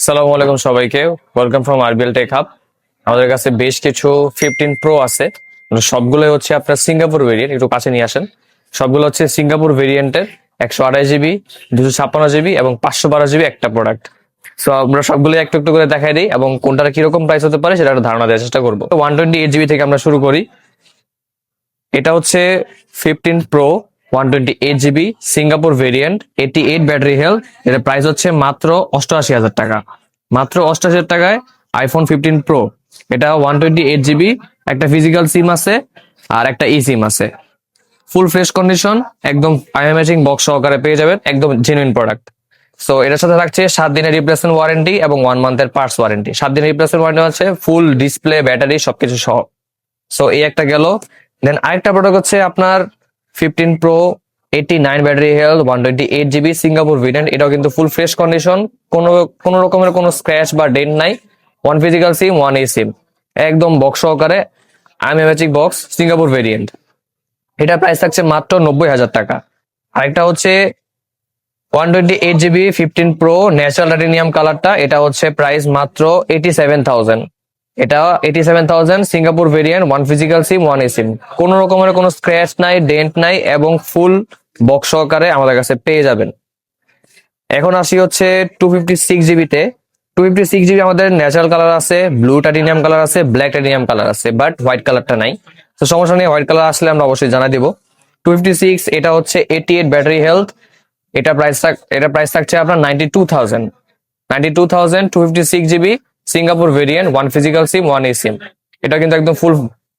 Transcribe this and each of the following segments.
আসসালামু আলাইকুম সবাইকে, welcome from RBL tech hub. আমাদের কাছে বেশ কিছু 15 প্রো আছে। সবগুলোই হচ্ছে আপনার সিঙ্গাপুর ভেরিয়েন্ট, একটু কাছে নিয়ে আসেন। সবগুলো হচ্ছে সিঙ্গাপুর ভেরিয়েন্টের 128 জিবি, 256 জিবি এবং 512 জিবি একটা প্রোডাক্ট। সো আমরা সবগুলো একটু একটু করে দেখাই দিই এবং কোনটার কিরকম প্রাইস হতে পারে সেটা একটা ধারণা দেওয়ার চেষ্টা করবো। 128 জিবি থেকে আমরা শুরু করি। এটা হচ্ছে 15 pro 128 GB Singapore variant, 88 battery health. এর প্রাইস হচ্ছে মাত্র 88,000 টাকা। মাত্র 88,000 টাকায় আইফোন 15 প্রো। এটা 128 জিবি, একটা ফিজিক্যাল সিম আছে আর একটা ই সিম আছে। ফুল ফ্রেশ কন্ডিশন, একদম ম্যাচিং বক্স সহকারে পেয়ে যাবেন, একদম জেনুইন প্রোডাক্ট। সো এটার সাথে থাকছে 7 দিনের রিপ্লেসমেন্ট ওয়ারেন্টি এবং 1 মান্থের পার্টস ওয়ারেন্টি। 7 দিনের রিপ্লেসমেন্ট ওয়ারেন্টি আছে, ফুল ডিসপ্লে, ব্যাটারি সবকিছু সহ। সো এই একটা গেল। দেন আরেকটা প্রোডাক্ট হচ্ছে আপনার 15 pro 89 battery health, 128 GB Singapore variant. এটাও কিন্তু ফুল ফ্রেশ কন্ডিশন, কোনো কোনো রকমের কোনো স্ক্র্যাচ বা ডেন্ট নাই। 1 ফিজিক্যাল সিম, 1 ই সিম, একদম বক্স সহকারে ম্যাচিং বক্স সিঙ্গাপুর ভেরিয়েন্ট। এটা প্রাইস থাকছে মাত্র 90,000 টাকা। আরেকটা হচ্ছে 128 জিবি 15 প্রো ন্যাচারাল টাইটেনিয়াম কালারটা। এটা হচ্ছে প্রাইস মাত্র 87,000। এটা 87,000 সিঙ্গাপুর ভেরিয়েন্ট, 1 ফিজিক্যাল সিম, 1 ই সিম, কোন রকমের কোনো স্ক্র্যাচ নাই, ডেন্ট নাই এবং ফুল বক্স সহকারে আমাদের কাছে পেয়ে যাবেন। এখন আসি হচ্ছে 256 জিবিতে। 256 জিবি আমাদের ন্যাচারাল কালার আছে, ব্লু টাইটেনিয়াম কালার আছে, ব্ল্যাক টাইটেনিয়াম কালার আছে, বাট হোয়াইট কালারটা নাই। তো সমস্যা নেই, হোয়াইট কালার আসলে আমরা অবশ্যই জানাই দিব। 256, এটা হচ্ছে 88 ব্যাটারি হেলথ। এটা প্রাইস থাকছে আপনার 92,000। 92,000 256 জিবি সিঙ্গাপুর ভেরিয়েন্ট, 1 ফিজিক্যাল সিম, 1 ই সিম। এটা কিন্তু একদম ফুল,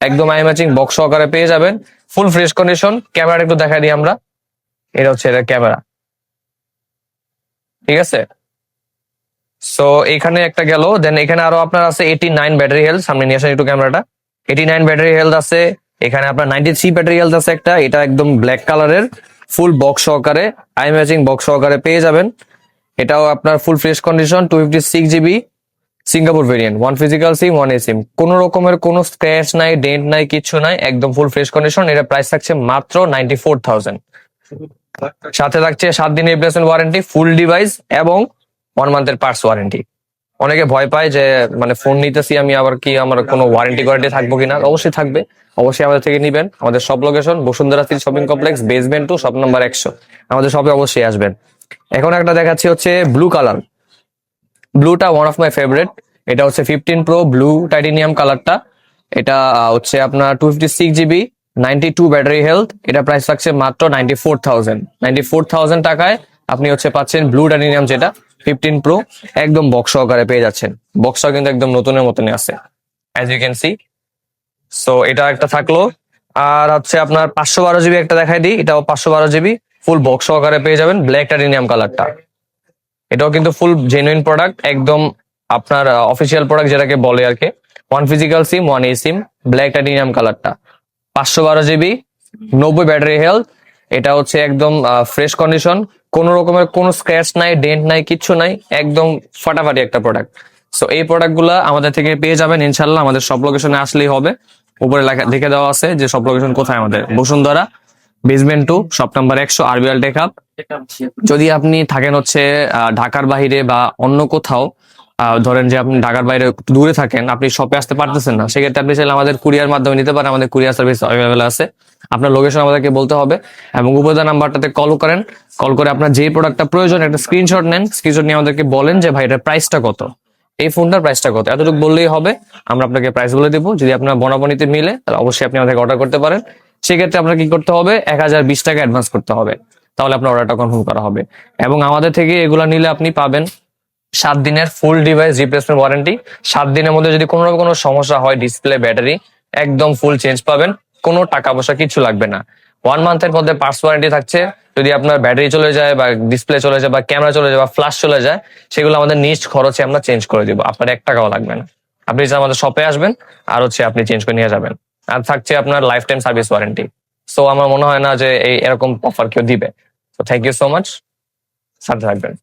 একদম ম্যাচিং বক্স সহকারে পেয়ে যাবেন, ফুল ফ্রেশ কন্ডিশন। ক্যামেরা একটু দেখাই দিই আমরা। এটা হচ্ছে এটা ক্যামেরা, ঠিক আছে। সো এখানে একটা গেল। দেন এখানে আরো আপনার আছে 89 ব্যাটারি হেলথ। সামনে নিয়ে আসেন একটু ক্যামেরাটা। 89 ব্যাটারি হেলথ আছে। এখানে আপনার 93 ব্যাটারি হেলথ আছে একটা, এটা একদম ব্ল্যাক কালারের, ফুল বক্স সহকারে ম্যাচিং বক্স সহকারে পেয়ে যাবেন। এটাও আপনার full fresh condition, 256 GB Singapore variant, 1 physical সিম, 1 ই সিম, কোন রকমের কোনো স্ক্র্যাচ নাই, ডেন্ট নাই, কিচ্ছু নাই, একদম ফুল ফ্রেশ কন্ডিশন। এটা প্রাইস থাকছে মাত্র 94,000। সাথে থাকছে 7 দিনের রিপ্লেসমেন্ট ওয়ারেন্টি, ফুল ডিভাইস এবং 1 মান্থের পার্টস ওয়ারেন্টি। অনেকে ভয় পায় যে মানে ফোন নিতেছি আমি, আবার কি আমার কোনো ওয়ারেন্টি গ্যারান্টি থাকবো কিনা। অবশ্যই থাকবে, অবশ্যই আমাদের থেকে নিবেন। আমাদের সব location Bashundhara city shopping complex, basement 2, shop number 100। আমাদের শপে অবশ্যই আসবেন। এখন একটা দেখাচ্ছি হচ্ছে ব্লু কালার। ব্লুটা ওয়ান অফ মাই ফেভারিট। এটা হচ্ছে 15 প্রো ব্লু টাইটেনিয়াম কালারটা। এটা হচ্ছে আপনার 256 জিবি, 92 ব্যাটারি হেলথ। এটা প্রাইস থাকছে মাত্র 94,000। 94,000 টাকায় আপনি হচ্ছে পাচ্ছেন ব্লু টাইটেনিয়াম, যেটা 15 প্রো, একদম বক্স সহকারে পেয়ে যাচ্ছেন। বক্সটা কিন্তু একদম নতুনের মতনই আছে, as you can see. So এটা একটা থাকলো। আর হচ্ছে আপনার 512 জিবি একটা দেখাই দিই। এটাও 512 জিবি, ফুল বক্স সহকারে পেয়ে যাবেন, ব্ল্যাক টাইটেনিয়াম কালারটা। এটাও কিন্তু ফুল জেনুইন প্রোডাক্ট, একদম আপনার অফিসিয়াল প্রোডাক্ট যেটাকে বলে আর কি। 1 ফিজিক্যাল সিম, 1 ই সিম, ব্ল্যাক টাইটেনিয়াম কালারটা। 512 জিবি, 90 ব্যাটারি হেলথ। এটা হচ্ছে একদম ফ্রেশ কন্ডিশন, কোন রকমের কোনো স্ক্র্যাচ নাই, ডেন্ট নাই, কিচ্ছু নাই, একদম ফাটাফাটি একটা প্রোডাক্ট। সো এই প্রোডাক্ট গুলা আমাদের থেকে পেয়ে যাবেন ইনশাল্লাহ। আমাদের সব লোকেশনে আসলেই হবে। উপরে লেখা দেখে দেওয়া আছে যে সব লোকেশন কোথায় আমাদের। Bashundhara, basement 2, shop number 100, RBL tech hub. যদি আপনি থাকেন হচ্ছে ঢাকার বাইরে বা অন্য কোথাও, ধরেন যে আপনি ঢাকার বাইরে একটু দূরে থাকেন, আপনি শপে আসতে পারতেছেন না, সেক্ষেত্রে আপনি চাইলে আমাদের কুরিয়ার মাধ্যমে নিতে পারেন। আমাদের কুরিয়ার সার্ভিস অ্যাভেলেবল আছে। আপনার লোকেশন আমাদেরকে বলতে হবে এবং উপরে নাম্বারটাতে কল করেন। কল করে আপনার যে প্রোডাক্টটা প্রয়োজন একটা স্ক্রিনশট নেন। স্ক্রিনশট নিয়ে আমাদেরকে বলেন যে ভাই এটার প্রাইসটা কত, এই ফোনটার প্রাইসটা কত, এতটুকু বললেই হবে। আমরা আপনাকে প্রাইস বলে দিব। যদি আপনার বনাবনিতে মিলে তাহলে অবশ্যই আপনি আমাদেরকে অর্ডার করতে পারেন। সেক্ষেত্রে আপনার কি করতে হবে, 1020 টাকা অ্যাডভান্স করতে হবে, তাহলে আপনার অর্ডারটা কনফার্ম করা হবে। এবং আমাদের থেকে এগুলা নিলে আপনি পাবেন 7 দিনের ফুল ডিভাইস রিপ্লেসমেন্ট ওয়ারেন্টি। 7 দিনের মধ্যে যদি কোনো সমস্যা হয়, ডিসপ্লে, ব্যাটারি, একদম ফুল চেঞ্জ পাবেন, কোনো টাকা পয়সা কিছু লাগবে না। 1 মান্থের মধ্যে পার্টস ওয়ারেন্টি থাকছে। যদি আপনার ব্যাটারি চলে যায় বা ডিসপ্লে চলে যায় বা ক্যামেরা চলে যায় বা ফ্ল্যাশ চলে যায়, সেগুলো আমাদের নিজ খরচে আমরা চেঞ্জ করে দিব, আপনার 1 টাকাও লাগবে না। আপনি যে আমাদের শপে আসবেন আর হচ্ছে আপনি চেঞ্জ করে নিয়ে যাবেন। আর থাকছে আপনার life time service warranty. So আমার মনে হয় না যে এই এরকম অফার কেউ দিবে। তো থ্যাংক ইউ সো মাচ, সাথে থাকবেন।